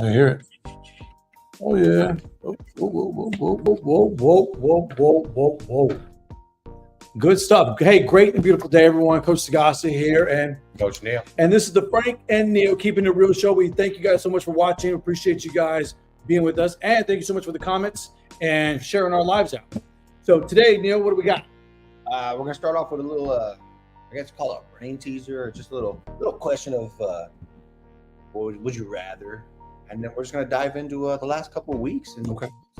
I hear it. Oh yeah. Whoa, whoa, whoa, whoa, whoa, whoa, whoa, whoa, whoa, whoa. Good stuff. Hey, great and beautiful day, everyone. Coach Sagasi here, and Coach Neil. And this is the Frank and Neil Keeping It Real show. We thank you guys so much for watching. Appreciate you guys being with us, and thank you so much for the comments and sharing our lives out. So today, Neil, what do we got? We're gonna start off with a little, I guess call it a brain teaser, or just a little question of what would you rather, and then we're just gonna dive into the last couple of weeks and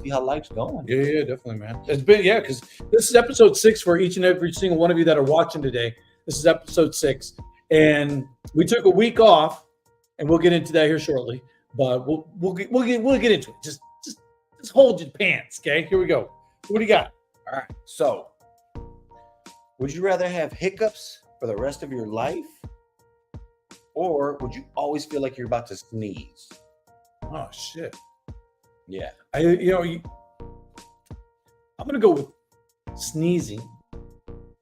see how life's going. Yeah, definitely, man. It's been because this is episode 6 for each and every single one of you that are watching today. This is episode 6, and we took a week off, and we'll get into that here shortly. But we'll get into it. Just hold your pants, okay? Here we go. What do you got? All right. So, would you rather have hiccups for the rest of your life, or would you always feel like you're about to sneeze? Oh shit. Yeah. I'm gonna go with sneezing.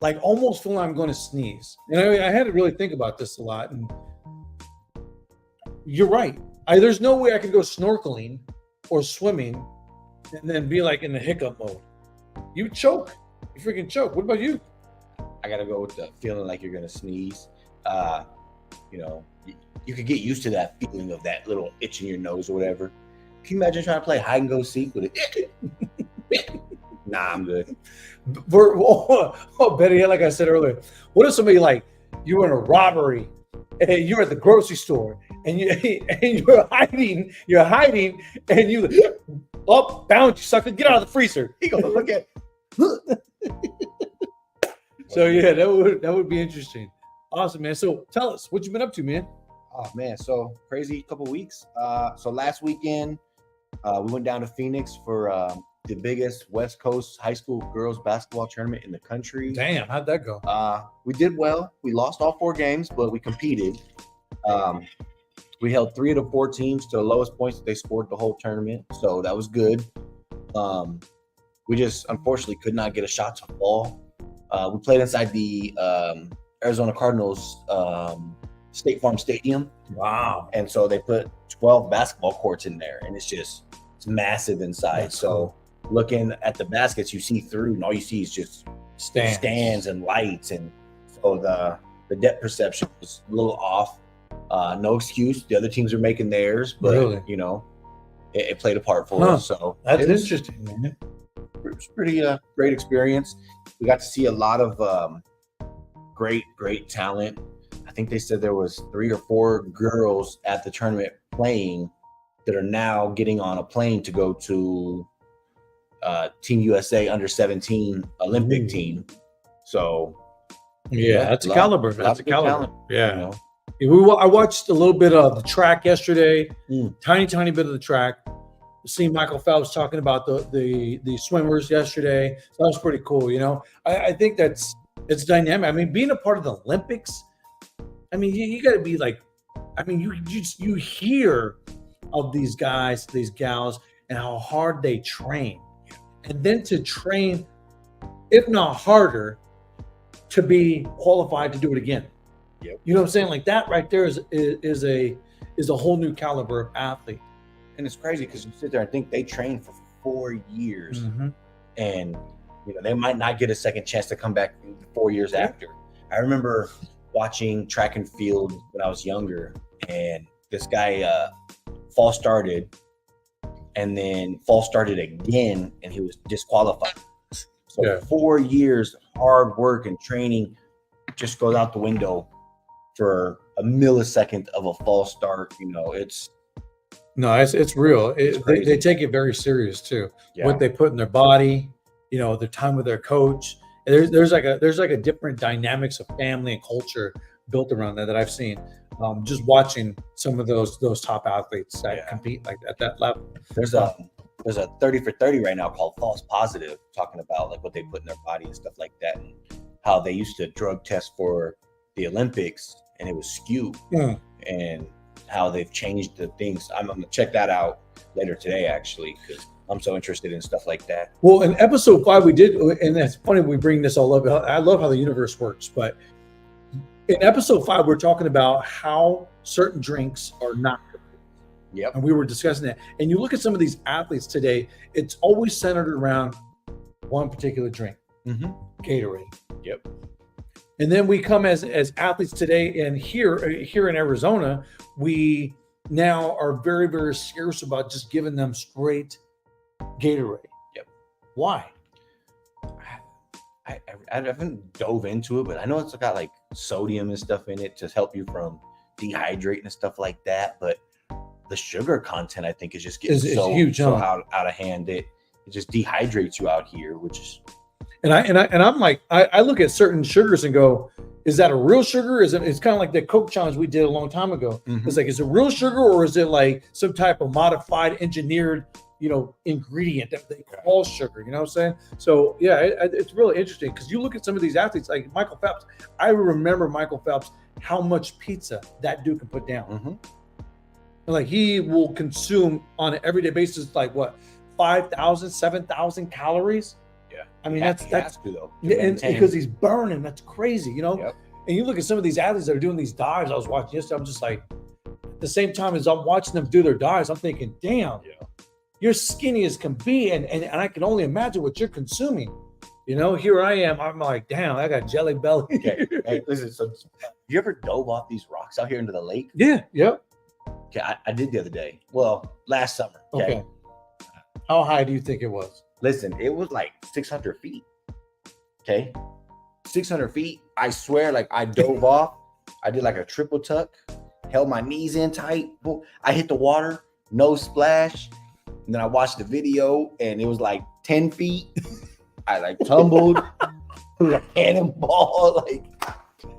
Like almost feeling I'm going to sneeze. And I had to really think about this a lot. And you're right. There's no way I could go snorkeling or swimming and then be like in the hiccup mode. You choke. You freaking choke. What about you? I gotta go with the feeling like you're gonna sneeze. You could get used to that feeling of that little itch in your nose or whatever. Can you imagine trying to play hide and go seek with it? Nah, I'm good. Betty, like I said earlier, what if somebody like you were in a robbery and you're at the grocery store and you're hiding, and you bound you sucker, get out of the freezer. He gonna look at. So yeah, that would be interesting. Awesome, man. So tell us what you've been up to, man. Oh man, so crazy couple weeks. So last weekend, we went down to Phoenix for the biggest West Coast high school girls basketball tournament in the country. Damn, how'd that go? We did well. We lost all 4 games, but we competed. We held 3 of the 4 teams to the lowest points that they scored the whole tournament, so that was good. We just unfortunately could not get a shot to fall. We played inside the Arizona Cardinals State Farm Stadium. Wow. And so they put 12 basketball courts in there, and it's massive inside. That's so cool. Looking at the baskets, you see through, and all you see is just stands and lights. And so the depth perception was a little off. No excuse. The other teams are making theirs, but really? It played a part for us. So that's interesting, man. It was pretty great experience. We got to see a lot of great talent. I think they said there was 3 or 4 girls at the tournament playing that are now getting on a plane to go to Team USA under 17 Olympic team. So yeah, that's a caliber. That's a caliber. Talent, yeah. I watched a little bit of the track yesterday. Tiny bit of the track. Seeing Michael Phelps talking about the swimmers yesterday. So that was pretty cool. I think it's dynamic. I mean, being a part of the Olympics. I mean, you got to be like, I mean, you hear of these guys, these gals, and how hard they train, and then to train, if not harder, to be qualified to do it again. Yep. You know what I'm saying? Like that right there is a whole new caliber of athlete. And it's crazy because you sit there and think they trained for 4 years, and they might not get a second chance to come back 4 years after. I remember watching track and field when I was younger, and this guy false started, and then false started again, and he was disqualified. So 4 years of hard work and training just goes out the window for a millisecond of a false start. It's real. They take it very serious too. Yeah. What they put in their body, their time with their coach. There's like a different dynamics of family and culture built around that I've seen. Just watching some of those top athletes that compete like at that level. There's a 30 for 30 right now called False Positive, talking about like what they put in their body and stuff like that, and how they used to drug test for the Olympics and it was skewed, and how they've changed the things. I'm gonna check that out later today, actually, because I'm so interested in stuff like that. Well, in episode 5 we did, and it's funny we bring this all up. I love how the universe works, but in episode 5 we're talking about how certain drinks are not good. Yep. And we were discussing that. And you look at some of these athletes today, it's always centered around one particular drink, Gatorade. Yep. And then we come as athletes today, and here in Arizona, we now are very, very scarce about just giving them straight Gatorade. Yep. Why? I haven't dove into it, but I know it's got like sodium and stuff in it to help you from dehydrating and stuff like that. But the sugar content, I think, is just getting so huge, so out of hand. It just dehydrates you out here, which is. And I'm like, I look at certain sugars and go, is that a real sugar? It's kind of like the Coke challenge we did a long time ago. It's like, is it real sugar or is it like some type of modified, engineered, ingredient that they call sugar? You know what I'm saying? So yeah, it's really interesting because you look at some of these athletes like Michael Phelps. I remember Michael Phelps, how much pizza that dude can put down. Like he will consume on an everyday basis, like what, 5,000, 7,000 calories. Yeah, I mean that's to, though, and because he's burning. That's crazy, Yep. And you look at some of these athletes that are doing these dives. I was watching yesterday. I'm just like, at the same time as I'm watching them do their dives, I'm thinking, damn, you're skinny as can be, and I can only imagine what you're consuming. Here I am. I'm like, damn, I got jelly belly. Okay, hey, listen. So, you ever dove off these rocks out here into the lake? Yeah. Yep. Okay, I did the other day. Well, last summer. Okay. How high do you think it was? Listen, it was like 600 feet. Okay. 600 feet. I swear, like I dove off. I did like a triple tuck, held my knees in tight. Boom. I hit the water, no splash. And then I watched the video and it was like 10 feet. I like tumbled, like cannonball. Like,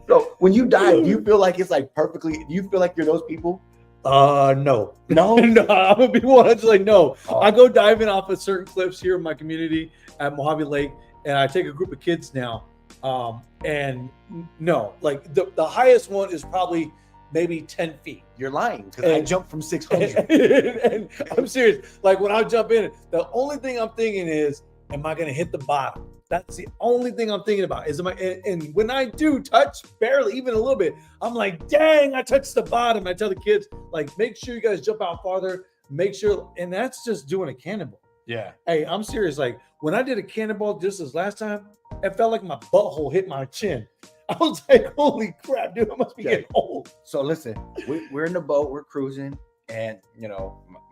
so when you dive, do you feel like it's like perfectly, do you feel like you're those people? No. No? No, I'm gonna be 100 like no. I go diving off of certain cliffs here in my community at Mojave Lake, and I take a group of kids now. And no, like the highest one is probably maybe 10 feet. You're lying because I jumped from 600. And I'm serious. Like when I jump in, the only thing I'm thinking is, am I gonna hit the bottom? That's the only thing I'm thinking about. And when I do touch barely, even a little bit, I'm like, dang, I touched the bottom. I tell the kids, like, make sure you guys jump out farther. Make sure, and that's just doing a cannonball. Yeah. Hey, I'm serious. Like when I did a cannonball just this last time, it felt like my butthole hit my chin. I was like, holy crap, dude, I must be getting old. So listen, we're in the boat, we're cruising, and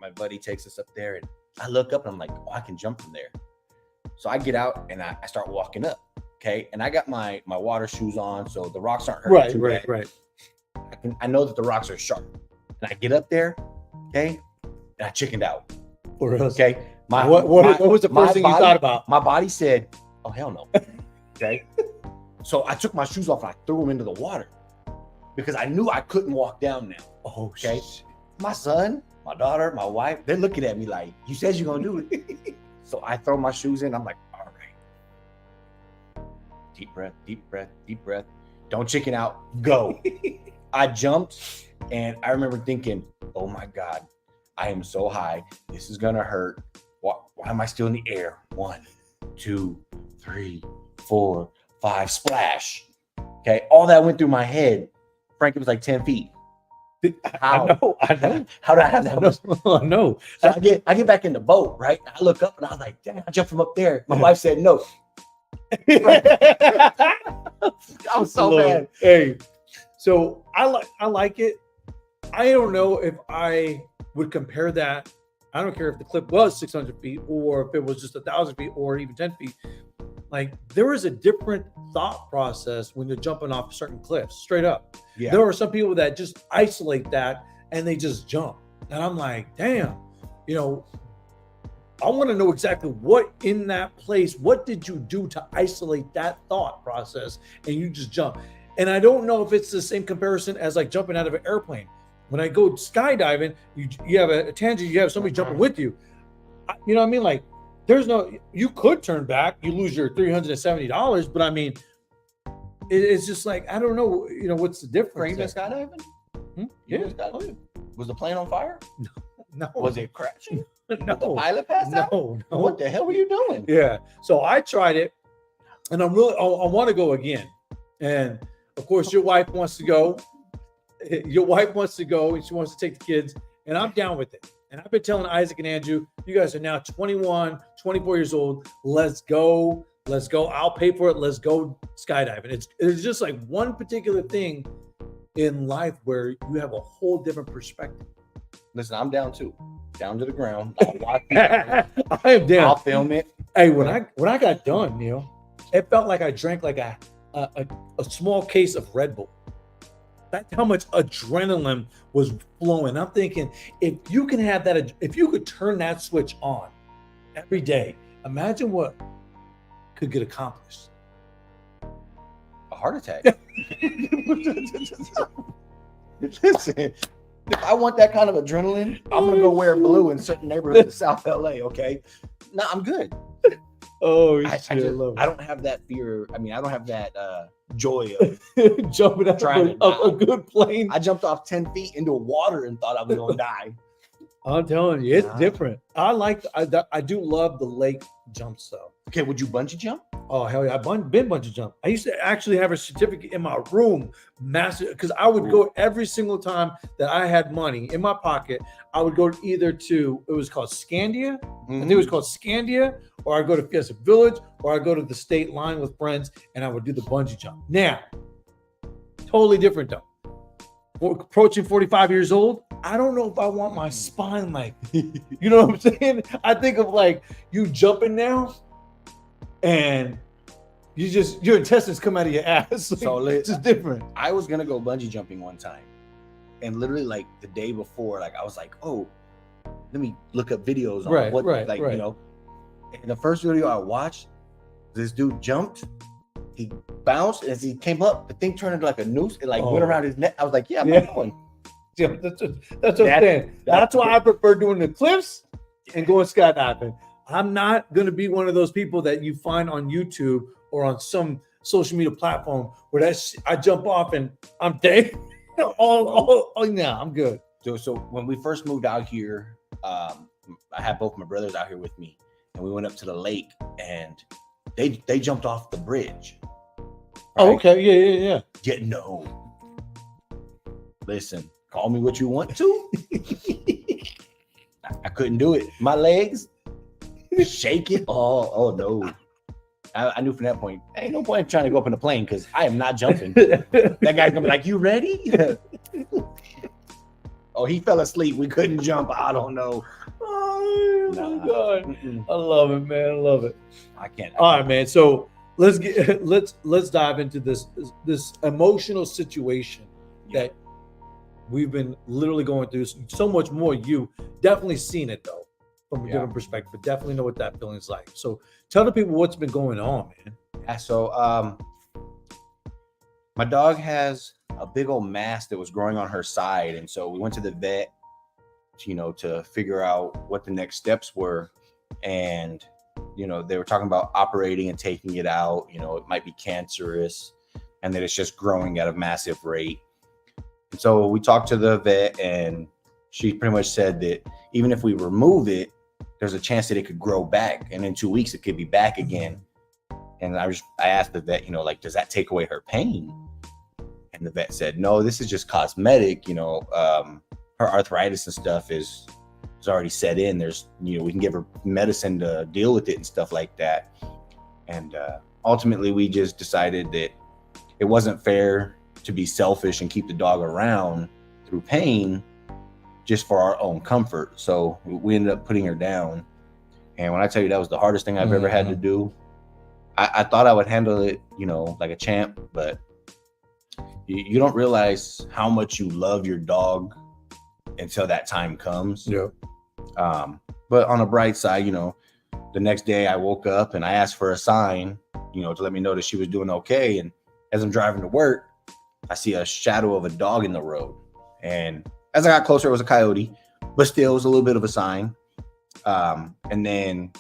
my buddy takes us up there, and I look up and I'm like, oh, I can jump from there. So I get out and I start walking up. Okay. And I got my water shoes on, so the rocks aren't hurting too bad. Right. I know that the rocks are sharp. And I get up there, okay, and I chickened out. Okay. What was the first thing you thought about? My body said, oh, hell no. Okay. So I took my shoes off and I threw them into the water because I knew I couldn't walk down now. Oh, okay. My son, my daughter, my wife, they're looking at me like, you said you're going to do it. So I throw my shoes in. I'm like, all right. Deep breath, deep breath, deep breath. Don't chicken out. Go. I jumped and I remember thinking, oh my God, I am so high. This is going to hurt. Why am I still in the air? 1, 2, 3, 4, 5, splash. Okay. All that went through my head. Frank, it was like 10 feet. How? I know. How did I have that much? I know. So I get back in the boat, right? I look up and I was like, damn, I jumped from up there. My wife said no. I was so mad. Hey, so I like it. I don't know if I would compare that. I don't care if the clip was 600 feet or if it was just 1,000 feet or even 10 feet. Like there is a different thought process when you're jumping off certain cliffs, straight up. Yeah. There are some people that just isolate that and they just jump. And I'm like, damn, I want to know exactly what in that place, what did you do to isolate that thought process and you just jump? And I don't know if it's the same comparison as like jumping out of an airplane. When I go skydiving, you have a tangent, you have somebody jumping with you. You know what I mean? Like, you could turn back, you lose your $370, but I mean, it's just like, I don't know, what's the difference? You been skydiving? Yeah. Was the plane on fire? No. Was it crashing? No. Did the pilot passed out? No. What the hell were you doing? Yeah. So I tried it and I want to go again. And of course, your wife wants to go. And she wants to take the kids. and I'm down with it. And I've been telling Isaac and Andrew, you guys are now 21, 24 years old. Let's go. Let's go. I'll pay for it. Let's go skydiving. It's just like one particular thing in life where you have a whole different perspective. Listen, I'm down too. Down to the ground. I'll watch it. I am down. I'll film it. Hey, when I got done, Neil, it felt like I drank like a small case of Red Bull. That's how much adrenaline was flowing. I'm thinking, if you can have that, if you could turn that switch on every day, imagine what could get accomplished. A heart attack. Listen, if I want that kind of adrenaline, I'm gonna go wear blue in certain neighborhoods of South LA. Okay, no, I'm good. Oh, I don't have that fear. I mean, I don't have that joy of jumping out of a good plane. I jumped off 10 feet into water and thought I was gonna die. I'm telling you, it's different. I do love the lake jumps though. Okay, would you bungee jump? Oh hell yeah, I've been bungee jump. I used to actually have a certificate in my room, massive, because I would go every single time that I had money in my pocket. I would go either to, it was called Scandia, I think it was called Scandia, or I go to Fiesta Village, or I go to the state line with friends, and I would do the bungee jump. Now, totally different though. Approaching 45 years old, I don't know if I want my spine like, you know what I'm saying? I think of like you jumping now, and your intestines come out of your ass. Like, So it's just different. I was gonna go bungee jumping one time, and literally like the day before, like I was like, oh, let me look up videos on you know. And the first video I watched, this dude jumped, he bounced, and as he came up, the thing turned into like a noose. It like went around his neck. I was like, yeah, I'm not going. Yeah, that's what I'm saying. That's why I prefer doing the cliffs and going skydiving. I'm not going to be one of those people that you find on YouTube or on some social media platform where I jump off and I'm dead. I'm good. So when we first moved out here, I had both my brothers out here with me, and we went up to the lake, and they jumped off the bridge. Right? Oh, okay, yeah. Yeah, no. Listen, call me what you want to. I couldn't do it. My legs shaking. Oh no. I knew from that point, ain't no point in trying to go up in a plane because I am not jumping. That guy's gonna be like, you ready? Oh, he fell asleep. We couldn't jump. I don't know. Oh my God. Mm-mm. I love it, man. I love it. I can't. All right, man. So let's dive into this emotional situation that we've been literally going through. So much more. You definitely seen it though, from a different perspective, but definitely know what that feeling's like. So tell the people what's been going on, man. Yeah, so my dog has a big old mass that was growing on her side, and so we went to the vet, to figure out what the next steps were, and they were talking about operating and taking it out. It might be cancerous, and that it's just growing at a massive rate. And so we talked to the vet, and she pretty much said that even if we remove it, there's a chance that it could grow back, and in 2 weeks it could be back again. And I asked the vet, does that take away her pain? And the vet said, no, this is just cosmetic. Her arthritis and stuff is already set in. There's, we can give her medicine to deal with it and stuff like that. And ultimately, we just decided that it wasn't fair to be selfish and keep the dog around through pain just for our own comfort. So we ended up putting her down. And when I tell you that was the hardest thing I've ever had to do, I thought I would handle it, like a champ, but you don't realize how much you love your dog until that time comes. Yeah. But on the bright side, the next day I woke up and I asked for a sign, to let me know that she was doing okay. And as I'm driving to work, I see a shadow of a dog in the road. And as I got closer, it was a coyote, but still it was a little bit of a sign. And then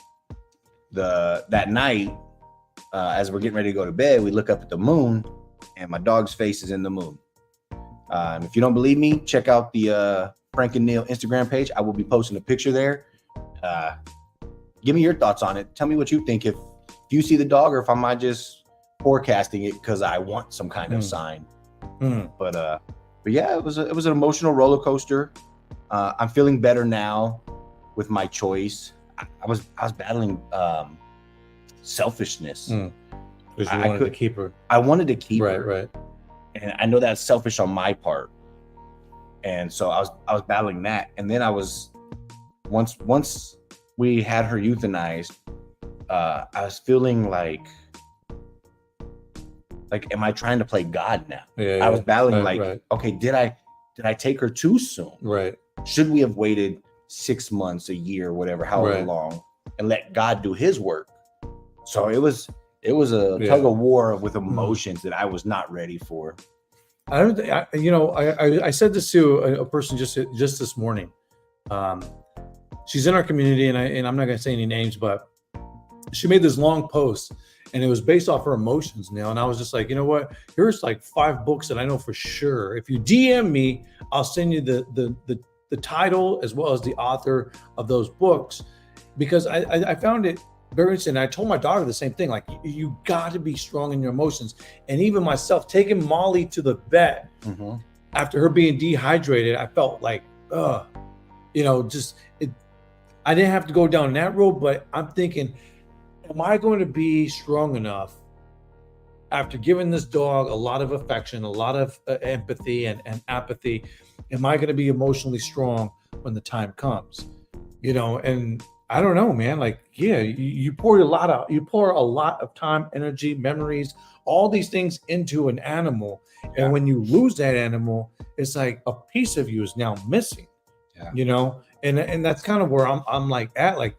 that night, as we're getting ready to go to bed, we look up at the moon, and my dog's face is in the moon. If you don't believe me, check out the Frank and Neil Instagram page. I will be posting a picture there. Give me your thoughts on it. Tell me what you think, if you see the dog, or if I'm not just forecasting it because I want some kind of sign. But yeah, it was an emotional roller coaster. I'm feeling better now with my choice. I was battling selfishness. Because you wanted to keep her. I wanted to keep her. Right. And I know that's selfish on my part. And so I was battling that. And then I was once we had her euthanized, I was feeling like am I trying to play God now? Yeah, I was battling right. Okay, did I take her too soon? Right. Should we have waited 6 months, a year, whatever, however long, and let God do his work? So it was a tug of war with emotions that I was not ready for. I don't think, I said this to a person just this morning. She's in our community, and I'm not going to say any names, but she made this long post, and it was based off her emotions, Neil. And I was just like, you know what? Here's like 5 books that I know for sure. If you DM me, I'll send you the title as well as the author of those books, because I found it very interesting. I told my daughter the same thing. Like, you got to be strong in your emotions. And even myself, taking Molly to the vet after her being dehydrated, I felt like, I didn't have to go down that road, but I'm thinking, am I going to be strong enough after giving this dog a lot of affection, a lot of empathy and apathy? Am I going to be emotionally strong when the time comes? And I don't know, man. Like, you pour a lot of time, energy, memories, all these things into an animal. Yeah. And when you lose that animal, it's like a piece of you is now missing. Yeah. And that's kind of where I'm like at. Like,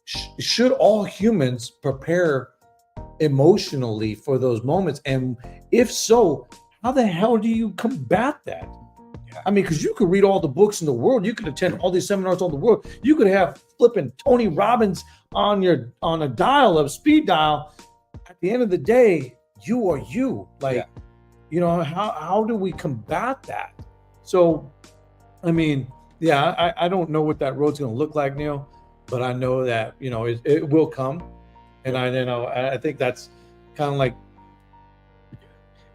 should all humans prepare emotionally for those moments? And if so, how the hell do you combat that? I mean, because you could read all the books in the world, you could attend all these seminars on the world, you could have flipping Tony Robbins on a dial, of speed dial. At the end of the day, you are you. Like, how do we combat that? So, I mean, I don't know what that road's going to look like, Neil, but I know that it will come, and I think that's kind of like.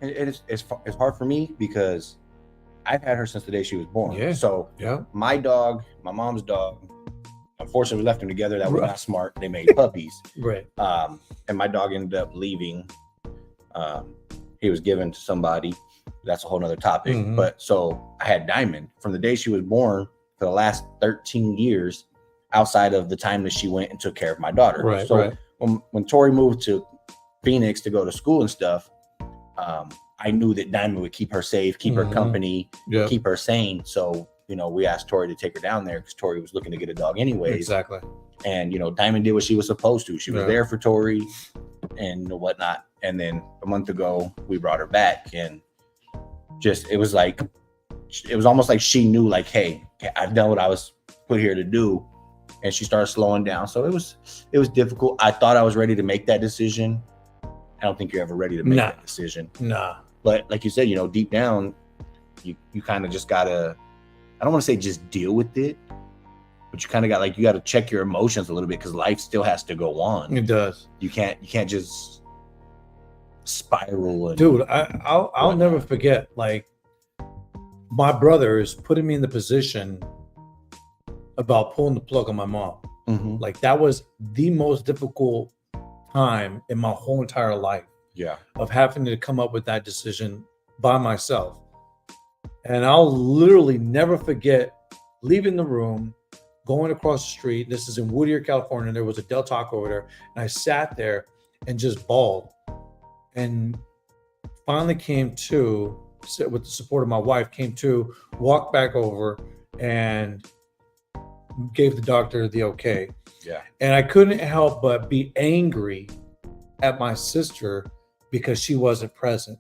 It's hard for me because I've had her since the day she was born. Yeah. So my dog, my mom's dog, unfortunately we left them together. That was not smart. They made puppies. Right. And my dog ended up leaving. He was given to somebody. That's a whole nother topic. Mm-hmm. But so I had Diamond from the day she was born for the last 13 years, outside of the time that she went and took care of my daughter. Right. So when Tori moved to Phoenix to go to school and stuff, I knew that Diamond would keep her safe, keep her company, keep her sane. So, we asked Tori to take her down there because Tori was looking to get a dog anyways. Exactly. And, Diamond did what she was supposed to. She was there for Tori and whatnot. And then a month ago, we brought her back, and it was almost like she knew, like, hey, I've done what I was put here to do. And she started slowing down. So it was difficult. I thought I was ready to make that decision. I don't think you're ever ready to make that decision. Nah. But like you said, deep down, you kind of just gotta, I don't want to say just deal with it, but you kind of got you got to check your emotions a little bit because life still has to go on. It does. You can't just spiral. Dude, I'll never forget, like, my brother is putting me in the position about pulling the plug on my mom. Mm-hmm. Like, that was the most difficult time in my whole entire life. Of having to come up with that decision by myself. And I'll literally never forget leaving the room, going across the street. This is in Whittier, California. There was a Del Taco over there. And I sat there and just bawled. And finally came to, with the support of my wife, walked back over and gave the doctor the okay. And I couldn't help but be angry at my sister because she wasn't present.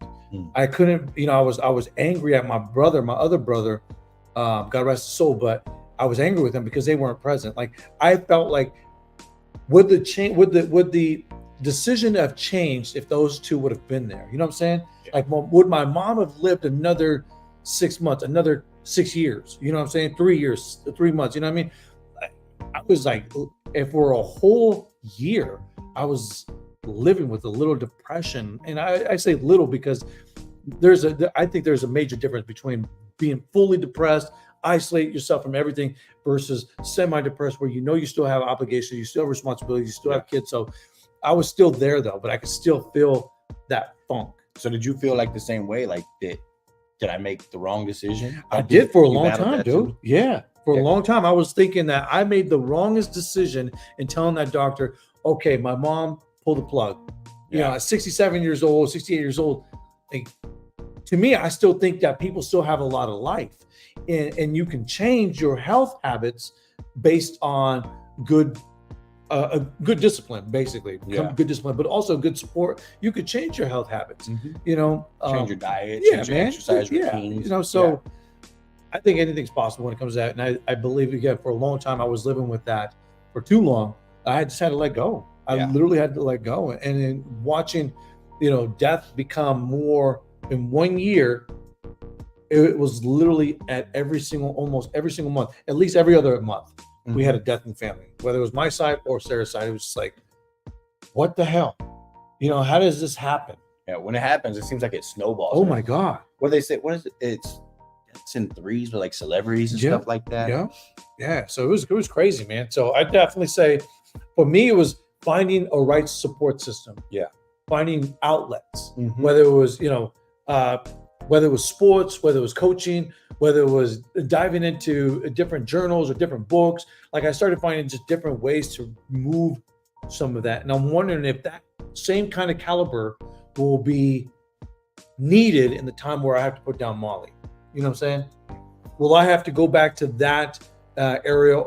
I couldn't, I was angry at my brother, my other brother, God rest his soul, but I was angry with them because they weren't present. Like, I felt like would the decision have changed if those two would have been there? You know what I'm saying? Like, would my mom have lived another 6 months, another 6 years? You know what I'm saying? 3 years, 3 months. You know what I mean? I was like, if for a whole year, I was living with a little depression. And I say little because I think there's a major difference between being fully depressed isolate yourself from everything versus semi-depressed where you still have obligations, you still have responsibilities, you still have kids. So I was still there though, but I could still feel that funk. So did you feel like the same way? Like did I make the wrong decision? I did for a long time, dude. Yeah. For a long time, I was thinking that I made the wrongest decision in telling that doctor, okay, my mom pulled the plug. At 67 years old, 68 years old, like, to me, I still think that people still have a lot of life. And you can change your health habits based on good a good discipline, basically. Good discipline, but also good support. You could change your health habits. Change your diet, change your exercise routines. I think anything's possible when it comes to that. And I believe, again, for a long time, I was living with that for too long. I just had to let go. I literally had to let go. And then watching, death become more in 1 year, it was literally at almost every single month, at least every other month, we had a death in the family, whether it was my side or Sarah's side. It was just like, what the hell? How does this happen? Yeah, when it happens, it seems like it snowballs. Oh my God. What they say, what is it? It's in threes with like celebrities and stuff like that. Yeah. So it was crazy, man. So I definitely say for me, it was finding a right support system. Yeah. Finding outlets, whether it was, whether it was sports, whether it was coaching, whether it was diving into different journals or different books. Like I started finding just different ways to move some of that. And I'm wondering if that same kind of caliber will be needed in the time where I have to put down Molly. You know what I'm saying? Will I have to go back to that area?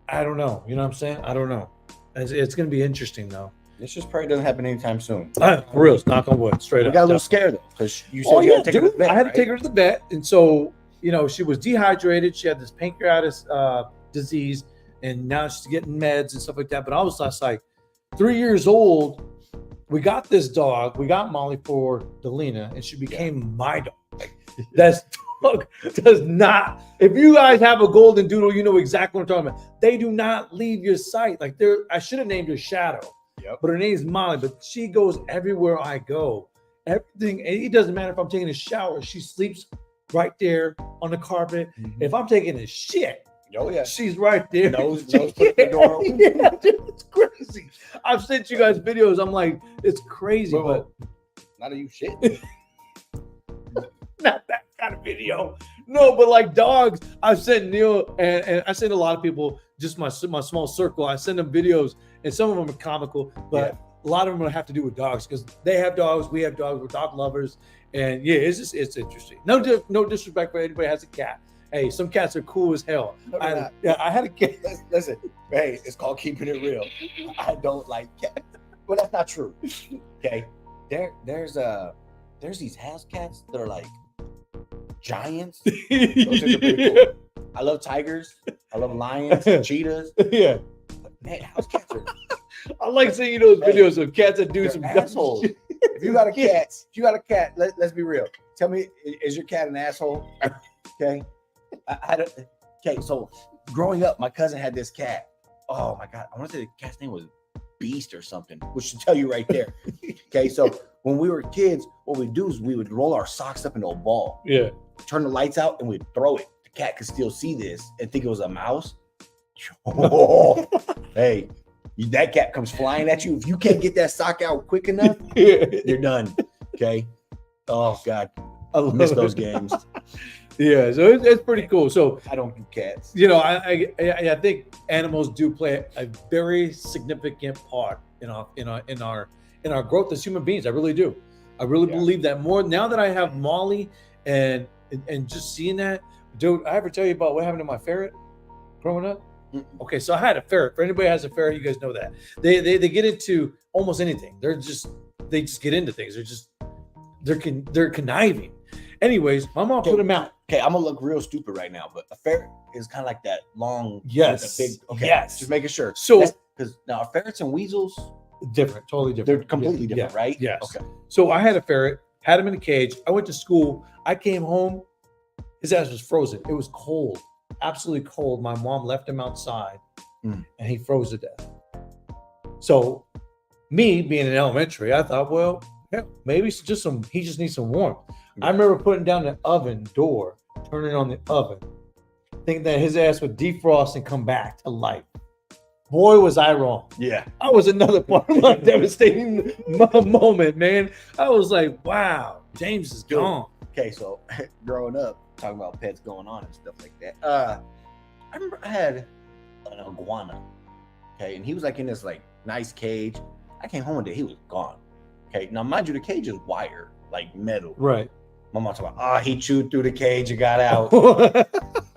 I don't know. You know what I'm saying? I don't know. It's going to be interesting though. This just probably doesn't happen anytime soon. For real, knock on wood, straight up. We got a little scared though, because you said you had to take her to the vet. I had to take her to the vet, and so she was dehydrated. She had this pancreatitis disease, and now she's getting meds and stuff like that. But I was just like 3 years old. We got this dog. We got Molly for Delina, and she became my dog. Like that dog does not. If you guys have a golden doodle, you know exactly what I'm talking about. They do not leave your sight. Like I should have named her Shadow. But her name's Molly, but she goes everywhere I go. Everything, and it doesn't matter if I'm taking a shower. She sleeps right there on the carpet. If I'm taking a shit, she's right there. Nose the door open. Yeah, dude, it's crazy. I've sent you guys videos. I'm like, it's crazy, but not a you shit. Not that kind of video. No, but like dogs, I've sent Neil and I send a lot of people, just my small circle. I send them videos, and some of them are comical, but a lot of them have to do with dogs because they have dogs, we have dogs, we're dog lovers, and it's interesting. No disrespect for anybody who has a cat. Hey, some cats are cool as hell. I had a cat. Listen, hey, it's called keeping it real. I don't like cats, but that's not true. Okay, there's these house cats that are like giants. Those are pretty cool. I love tigers. I love lions, cheetahs. Yeah. But man, house cats are. I like seeing those videos of cats that do some assholes. If you got a cat, let's be real. Tell me, is your cat an asshole? Okay. Okay. So growing up, my cousin had this cat. Oh my God. I want to say the cat's name was Beast or something, which should tell you right there. Okay. So when we were kids, what we'd do is we would roll our socks up into a ball. Yeah. Turn the lights out and we'd throw it. The cat could still see this and think it was a mouse. Oh, hey, that cat comes flying at you. If you can't get that sock out quick enough, you're done. Okay. Oh God, I miss those games. Yeah, so it's pretty cool. So I don't do cats. I think animals do play a very significant part in our growth as human beings. I really do. I really believe that more now that I have Molly and just seeing that. Dude, I ever tell you about what happened to my ferret growing up? Okay, so I had a ferret. For anybody who has a ferret, you guys know that they get into almost anything. They just get into things. They're conniving. Anyways, my mom put him out. Okay, I'm gonna look real stupid right now, but a ferret is kind of like that long. Yes. Big, okay. Yes. Just making sure. So because now ferrets and weasels, different, totally different. They're completely different, right? Yes. Okay. So I had a ferret, had him in a cage. I went to school. I came home. His ass was frozen. It was cold, absolutely cold. My mom left him outside, and he froze to death. So, me being in elementary, I thought, well, maybe it's just he just needs some warmth. I remember putting down the oven door turn it on the oven, thinking that his ass would defrost and come back to life. Boy, was I wrong. Yeah. I was another part of my devastating moment, man. I was like, wow, James is gone. Okay, so growing up, talking about pets going on and stuff like that. I remember I had an iguana. Okay, and he was like in this like nice cage. I came home one day, he was gone. Okay, now mind you, the cage is wire, like metal. Right. My mom's like, he chewed through the cage and got out.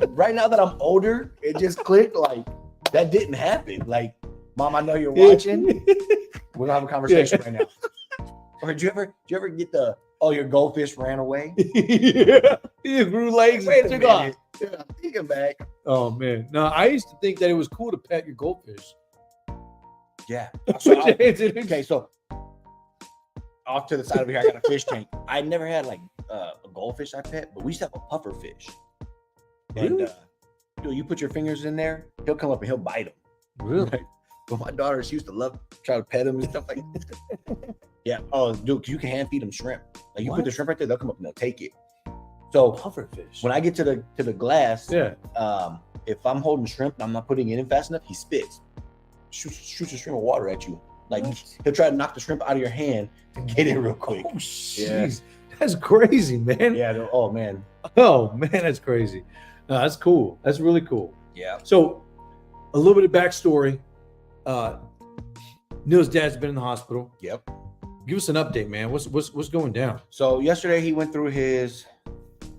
Right now that I'm older, it just clicked like that didn't happen. Like, Mom, I know you're watching. We're gonna have a conversation right now. Or did you ever get your goldfish ran away? Yeah. He grew legs and took off. Yeah, thinking back. Oh man. No, I used to think that it was cool to pet your goldfish. Yeah. Okay, so off to the side over here, I got a fish tank. I never had like a goldfish I pet, but we used to have a puffer fish. And you put your fingers in there, he'll come up and he'll bite them. Really? Right? But my daughter, she used to love try to pet him and stuff like that. Yeah. Oh, dude, 'cause you can hand feed them shrimp. Like you put the shrimp right there, they'll come up and they'll take it. So pufferfish. When I get to the glass, yeah. If I'm holding shrimp and I'm not putting it in fast enough, he spits, shoots a stream of water at you. Like he'll try to knock the shrimp out of your hand to get it real quick. Oh, jeez. That's crazy, man. Yeah. Oh man. Oh man, that's crazy. No, that's cool. That's really cool. Yeah. So, a little bit of backstory. Neil's dad's been in the hospital. Yep. Give us an update, man. What's going down? So yesterday he went through his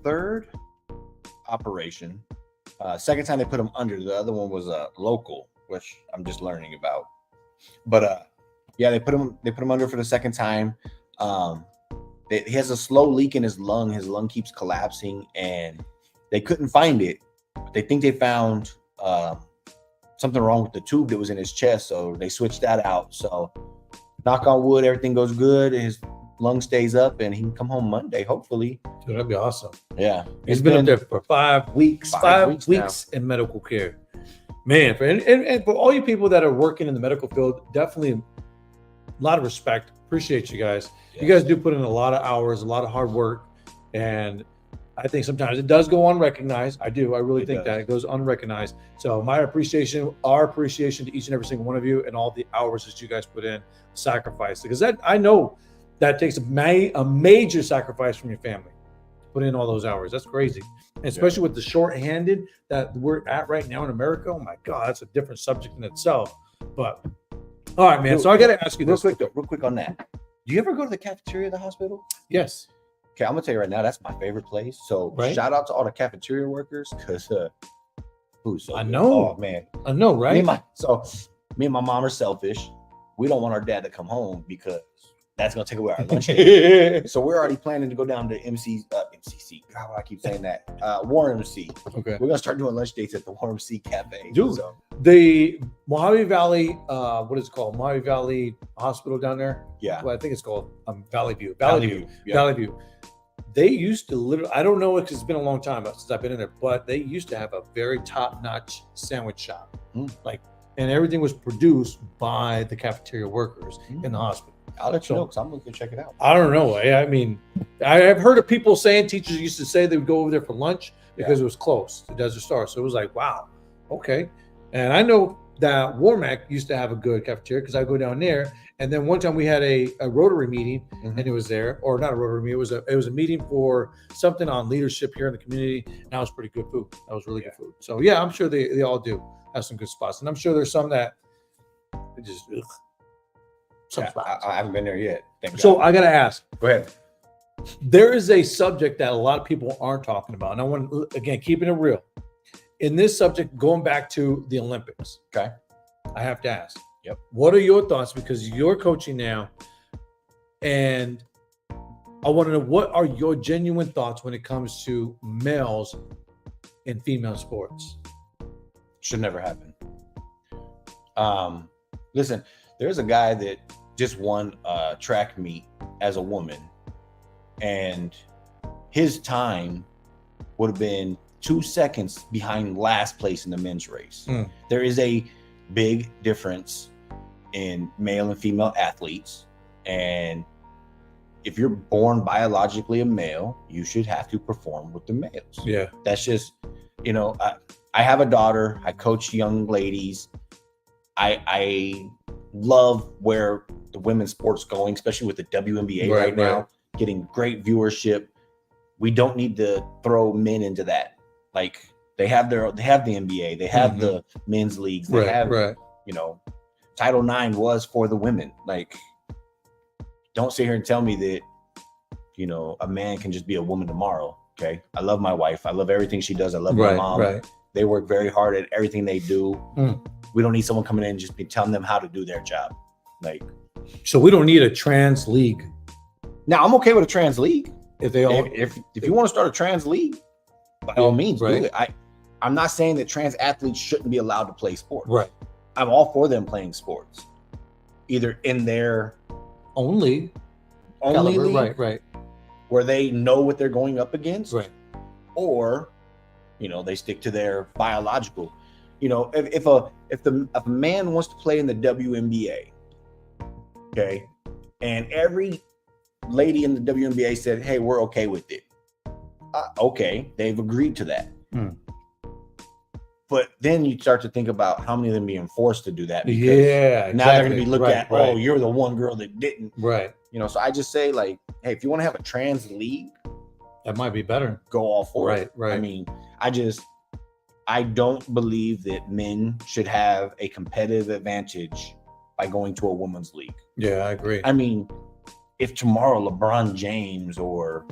third operation. Second time they put him under. The other one was local, which I'm just learning about. But yeah, they put him under for the second time. He has a slow leak in his lung. His lung keeps collapsing, and they couldn't find it. They think they found something wrong with the tube that was in his chest, so they switched that out. So, knock on wood, everything goes good. His lung stays up, and he can come home Monday, hopefully. Dude, that'd be awesome. Yeah, he's been up there for 5 weeks. 5 weeks in medical care, man. And for all you people that are working in the medical field, definitely a lot of respect. Appreciate you guys. Yes. You guys do put in a lot of hours, a lot of hard work, and I think sometimes it does go unrecognized. I really think that it goes unrecognized. So our appreciation to each and every single one of you and all the hours that you guys put in, sacrifice, because I know that takes a major sacrifice from your family. Put in all those hours. That's crazy. And especially with the shorthanded that we're at right now in America. Oh my God, that's a different subject in itself. But all right, man. So I got to ask you this real quick on that. Do you ever go to the cafeteria of the hospital? Yes. Okay, I'm gonna tell you right now, that's my favorite place. So shout out to all the cafeteria workers, because food's so I good. know. Oh man, I know, right? Me and my mom are selfish. We don't want our dad to come home because that's gonna take away our lunch. So we're already planning to go down to MCC. God, I keep saying that. War MC. Okay. We're gonna start doing lunch dates at the War MC Cafe. Dude, the Mojave Valley, what is it called? Mojave Valley Hospital down there. Yeah. Well, I think it's called Valley View. Yeah. Valley View. They used to literally, I don't know, because it's been a long time since I've been in there, but they used to have a very top-notch sandwich shop. And everything was produced by the cafeteria workers in the hospital. I'll let you know, because I'm looking to check it out. I don't know. I mean, I've heard of people saying, teachers used to say they would go over there for lunch because it was close to Desert Star. So it was like, wow, okay. And I know that Warmack used to have a good cafeteria because I go down there. And then one time we had a Rotary meeting, and it was there, or not a Rotary meeting. It was a meeting for something on leadership here in the community. And that was pretty good food. That was really good food. So yeah, I'm sure they all do have some good spots, and I'm sure there's some that just I haven't been there yet. So I got to ask. Go ahead. There is a subject that a lot of people aren't talking about, and I want, again, keeping it real. In this subject, going back to the Olympics, okay, I have to ask. Yep. What are your thoughts? Because you're coaching now, and I want to know, what are your genuine thoughts when it comes to males in female sports? Should never happen. Listen, there's a guy that just won a track meet as a woman, and his time would have been 2 seconds behind last place in the men's race. There is a big difference in male and female athletes, and if you're born biologically a male, you should have to perform with the males. Yeah. That's just, I have a daughter. I coach young ladies. I love where the women's sports going, especially with the WNBA right now, getting great viewership. We don't need to throw men into that. Like they have the NBA, they have the men's leagues, they have Title IX was for the women. Like, don't sit here and tell me that a man can just be a woman tomorrow. Okay, I love my wife. I love everything she does. I love my mom. Right. They work very hard at everything they do. We don't need someone coming in and just be telling them how to do their job. Like, so we don't need a trans league. Now, I'm okay with a trans league. If they all, if you want to start a trans league, by all means, do it. I'm not saying that trans athletes shouldn't be allowed to play sports. Right. I'm all for them playing sports, either in their only league, right, where they know what they're going up against, right, or they stick to their biological. If a man wants to play in the WNBA, okay, and every lady in the WNBA said, "Hey, we're okay with it." Okay, they've agreed to that. But then you start to think about how many of them being forced to do that. Because now they're going to be looked at. Oh, you're the one girl that didn't. Right. So I just say, like, hey, if you want to have a trans league, that might be better. Go all for it. Right. I mean, I don't believe that men should have a competitive advantage by going to a women's league. Yeah, I agree. I mean, if tomorrow LeBron James or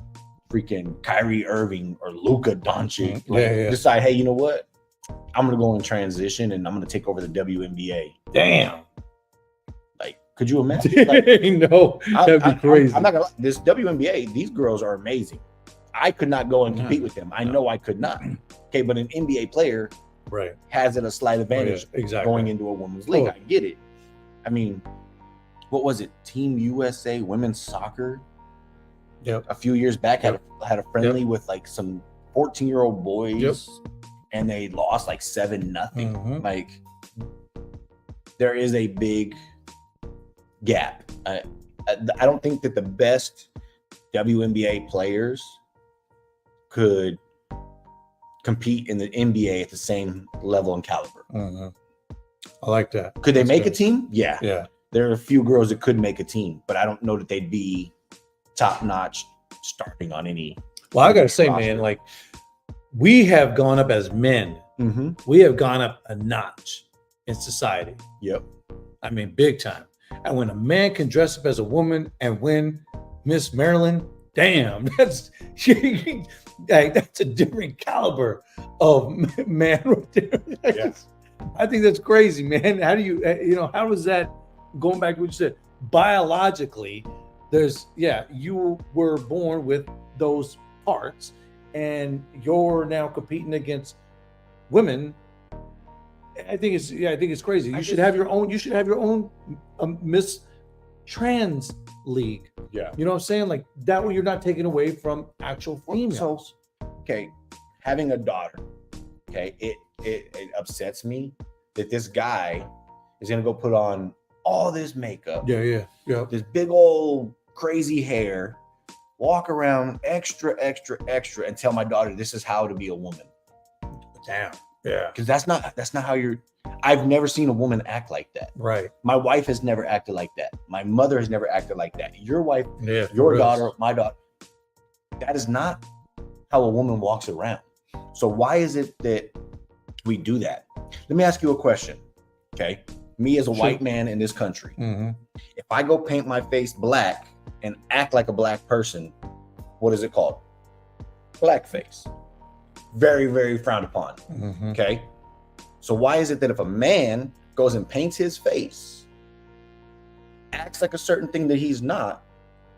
freaking Kyrie Irving or Luka Doncic decide, hey, you know what? I'm going to go in transition and I'm going to take over the WNBA. Damn. Like, could you imagine? Like, no, that'd be crazy. I'm not going to lie. This WNBA, these girls are amazing. I could not go and compete with them. I know I could not. Okay, but an NBA player has a slight advantage going into a women's league. I get it. I mean, what was it? Team USA women's soccer. Yep. A few years back had a friendly with like some 14-year-old boys, and they lost like 7-0. Like, there is a big gap. I don't think that the best WNBA players could compete in the NBA at the same level and caliber. I like that. Could they make a team? Yeah. Yeah. There are a few girls that could make a team, but I don't know that they'd be top notch starting on any. Well, I got to say, man, like, we have gone up as men. We have gone up a notch in society. Yep. I mean, big time. And when a man can dress up as a woman and win Miss Maryland, damn, that's a different caliber of man right there. Yes. I think that's crazy, man. How do how is that, going back to what you said, biologically, you were born with those parts and you're now competing against women. I think it's crazy. You should have your own Miss Trans League. Yeah. You know what I'm saying? Like, that way you're not taking away from actual females. Okay, having a daughter, okay, it upsets me that this guy is gonna go put on all this makeup. Yeah. This big old crazy hair, walk around extra, and tell my daughter this is how to be a woman. Damn. Yeah. Because that's not how I've never seen a woman act like that. Right. My wife has never acted like that. My mother has never acted like that. Your wife, your daughter, my daughter. That is not how a woman walks around. So why is it that we do that? Let me ask you a question. Okay. Me as a white man in this country, if I go paint my face black and act like a black person, what is it called? Blackface. Very, very frowned upon. Okay. So why is it that if a man goes and paints his face, acts like a certain thing that he's not,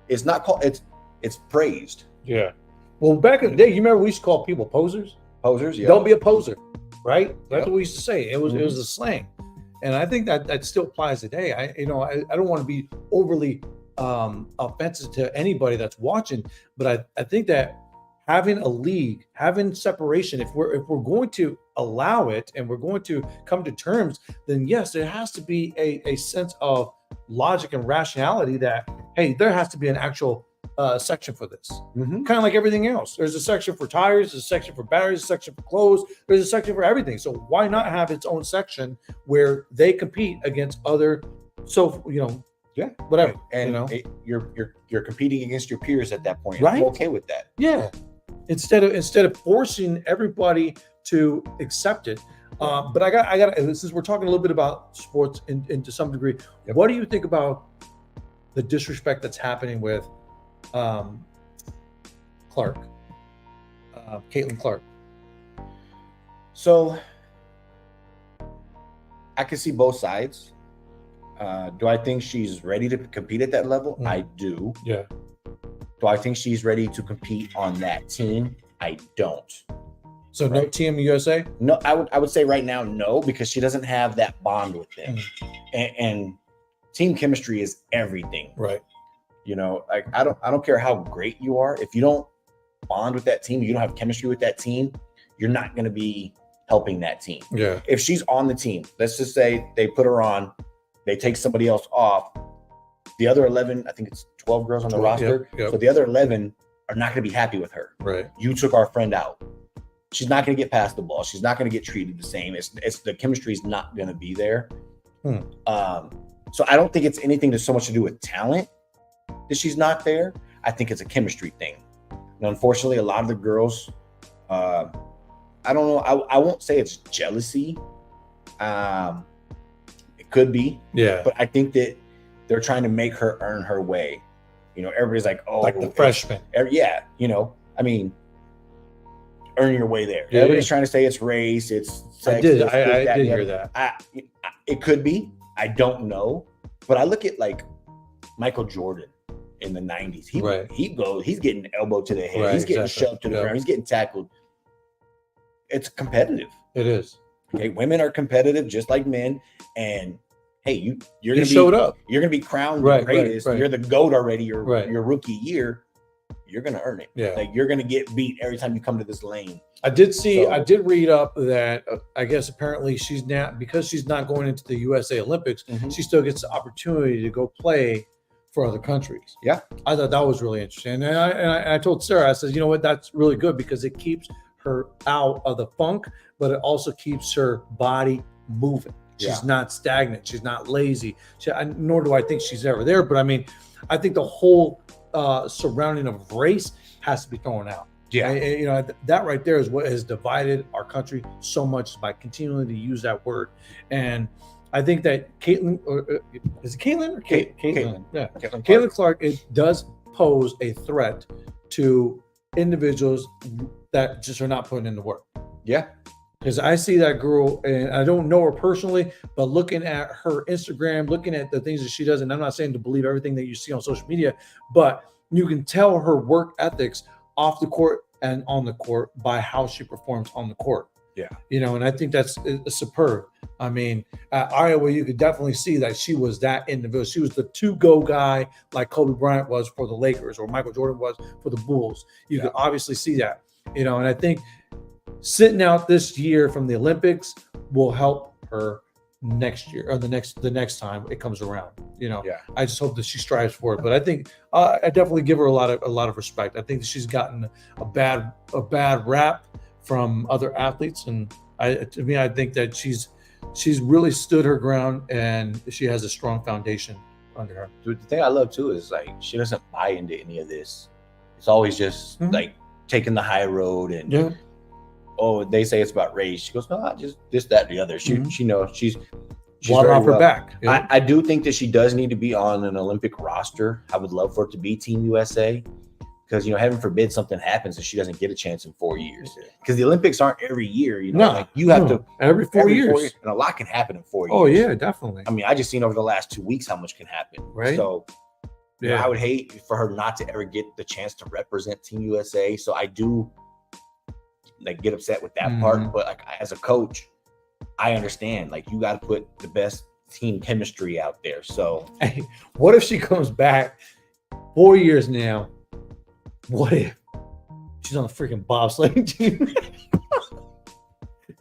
it's not called, it's praised. Yeah. Well, back in the day, you remember we used to call people posers? Posers, yeah. Don't be a poser, right? That's what we used to say. It was a slang. And I think that still applies today. I don't want to be overly offensive to anybody that's watching, but I think that having a league, having separation, if we're going to allow it and we're going to come to terms, then yes, there has to be a sense of logic and rationality that, hey, there has to be an actual section for this. Mm-hmm. Kind of like everything else. There's a section for tires, there's a section for batteries, a section for clothes, there's a section for everything. So why not have its own section where they compete against other, Yeah, whatever. and you're competing against your peers at that point. Right. I'm okay with that. Yeah. Instead of forcing everybody to accept it. But I got. Since we're talking a little bit about sports to some degree, what do you think about the disrespect that's happening with Clark, Caitlin Clark? So I can see both sides. Do I think she's ready to compete at that level? I do. Yeah. Do I think she's ready to compete on that team? I don't. So no Team USA? No, I would say right now no, because she doesn't have that bond with them, and team chemistry is everything. Right. Like I don't care how great you are, if you don't bond with that team, you don't have chemistry with that team, you're not going to be helping that team. Yeah. If she's on the team, let's just say they put her on, they take somebody else off. The other 11, I think it's 12 girls on the roster. Yep. So the other 11 are not going to be happy with her. Right. You took our friend out. She's not going to get past the ball. She's not going to get treated the same. It's the chemistry is not going to be there. So I don't think it's anything that's so much to do with talent that she's not there. I think it's a chemistry thing. And unfortunately, a lot of the girls, I don't know. I won't say it's jealousy. It could be. Yeah. But I think that they're trying to make her earn her way. Everybody's like, oh, like the freshman. Yeah. I mean, earn your way there. Yeah, Everybody's trying to say it's race, it's sexist. I did hear that. It could be. I don't know. But I look at like Michael Jordan in the 90s. He's getting elbowed to the head. Right, he's getting shoved to the ground. He's getting tackled. It's competitive. It is. Okay, women are competitive just like men. And hey, you're gonna showed up. You're gonna be crowned the greatest. Right. You're the GOAT already. Your rookie year. You're gonna earn it. Yeah. Like you're gonna get beat every time you come to this lane. I did read up that I guess apparently she's not going into the USA Olympics, she still gets the opportunity to go play for other countries. Yeah. I thought that was really interesting. And I told Sarah, I said, you know what, that's really good because it keeps her out of the funk, but it also keeps her body moving. She's not stagnant. She's not lazy. Nor do I think she's ever there. But I mean, I think the whole surrounding of race has to be thrown out. Yeah. That right there is what has divided our country so much by continuing to use that word. And I think that Caitlin, is it Caitlin or Caitlin? Yeah. Caitlin Clark, it does pose a threat to individuals that just are not putting in the work. Yeah. Because I see that girl, and I don't know her personally, but looking at her Instagram, looking at the things that she does, and I'm not saying to believe everything that you see on social media, but you can tell her work ethics off the court and on the court by how she performs on the court. Yeah. And I think that's superb. I mean, at Iowa, you could definitely see that she was that individual. She was the to-go guy like Kobe Bryant was for the Lakers or Michael Jordan was for the Bulls. You could obviously see that, and I think sitting out this year from the Olympics will help her next year or the next time it comes around. I just hope that she strives for it. But I think I definitely give her a lot of respect. I think that she's gotten a bad rap from other athletes, and I think that she's really stood her ground and she has a strong foundation under her. Dude, the thing I love too is like she doesn't buy into any of this. It's always just like taking the high road and they say it's about race. She goes, no, just this, that, and the other. She knows she's water off her back. I do think that she does need to be on an Olympic roster. I would love for it to be Team USA because, heaven forbid something happens and she doesn't get a chance in 4 years. Because the Olympics aren't every year, like you have to every 4 years. And a lot can happen in 4 years. Oh yeah, definitely. I mean, I just seen over the last 2 weeks how much can happen. Right. So I would hate for her not to ever get the chance to represent Team USA. So I do get upset with that part, but like as a coach, I understand. Like you got to put the best team chemistry out there. So, hey, what if she comes back 4 years now? What if she's on the freaking bobsledding team?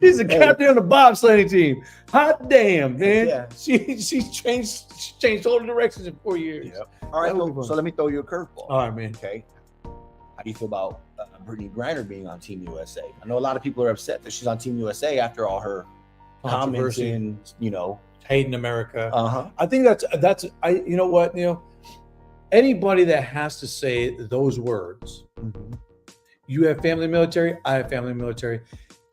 She's the captain of the bobsledding team. Hot damn, man. Yeah. She's changed total directions in 4 years. Yep. All right, so let me throw you a curveball. All right, man. Okay. How do you feel about Brittany Griner being on Team USA? I know a lot of people are upset that she's on Team USA after all her comments and, hating America. Uh-huh. I think you know what, Neil? Anybody that has to say those words, you have family military, I have family military.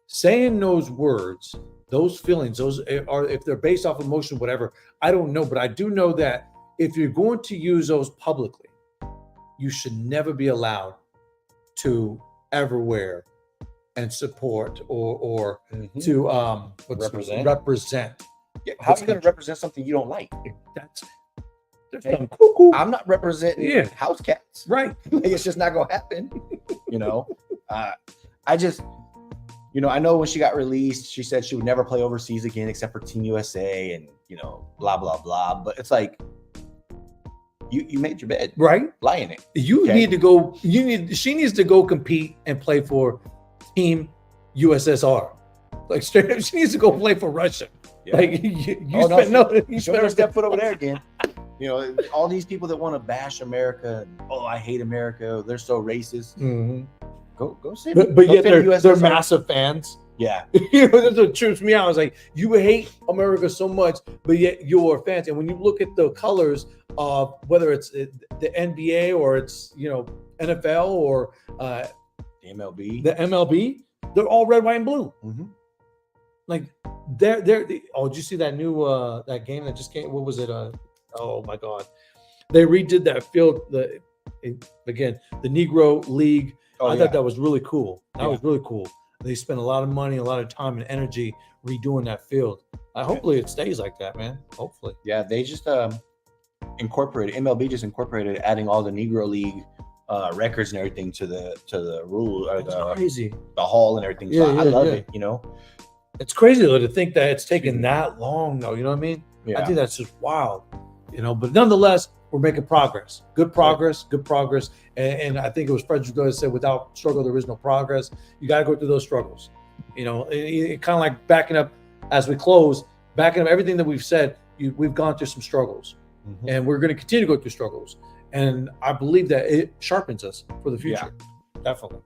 Saying those words, those feelings, those are, if they're based off emotion, whatever, I don't know. But I do know that if you're going to use those publicly, you should never be allowed to ever wear and support or to represent. Yeah, how are you going to represent something you don't like? There's some cuckoo. I'm not representing house cats. Right. It's just not going to happen. I just, I know when she got released, she said she would never play overseas again except for Team USA and, blah, blah, blah. But it's like, you made your bed. Right. Lie in it. Need to go. She needs to go compete and play for Team USSR. Like straight up, she needs to go play for Russia. Yeah. Like you better step foot over there again. All these people that want to bash America. Oh, I hate America. They're so racist. Mm-hmm. Go see. But yet they're massive fans. Yeah. That's what trips me out. I was like, you hate America so much, but yet you're fans. And when you look at the colors of whether it's the NBA or it's NFL or the MLB, they're all red, white, and blue. Mm-hmm. Like did you see that new that game that just came? What was it? Oh my God, they redid that field. The Negro League. I thought that was really cool. That was really cool. They spent a lot of money, a lot of time and energy redoing that field. Hopefully it stays like that, man. Hopefully. Yeah, they just MLB just incorporated adding all the Negro League records and everything to the rule or crazy. The hall and everything. So I love it, It's crazy though to think that it's taken that long though, you know what I mean? Yeah. I think that's just wild. But nonetheless, we're making progress. Good progress. And I think it was Frederick Douglass said, without struggle, there is no progress. You got to go through those struggles. It kind of like backing up as we close, backing up everything that we've said, we've gone through some struggles. Mm-hmm. And we're going to continue to go through struggles. And I believe that it sharpens us for the future. Yeah. Definitely.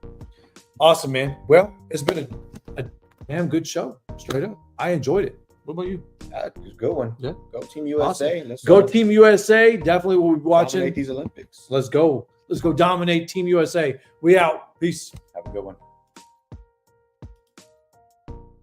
Awesome, man. Well, it's been a damn good show. Straight up. I enjoyed it. What about you? It was a good one. Yeah. Go Team USA. Awesome. Go Team USA. Definitely we'll be watching dominate these Olympics. Let's go. Let's go dominate Team USA. We out. Peace. Have a good one.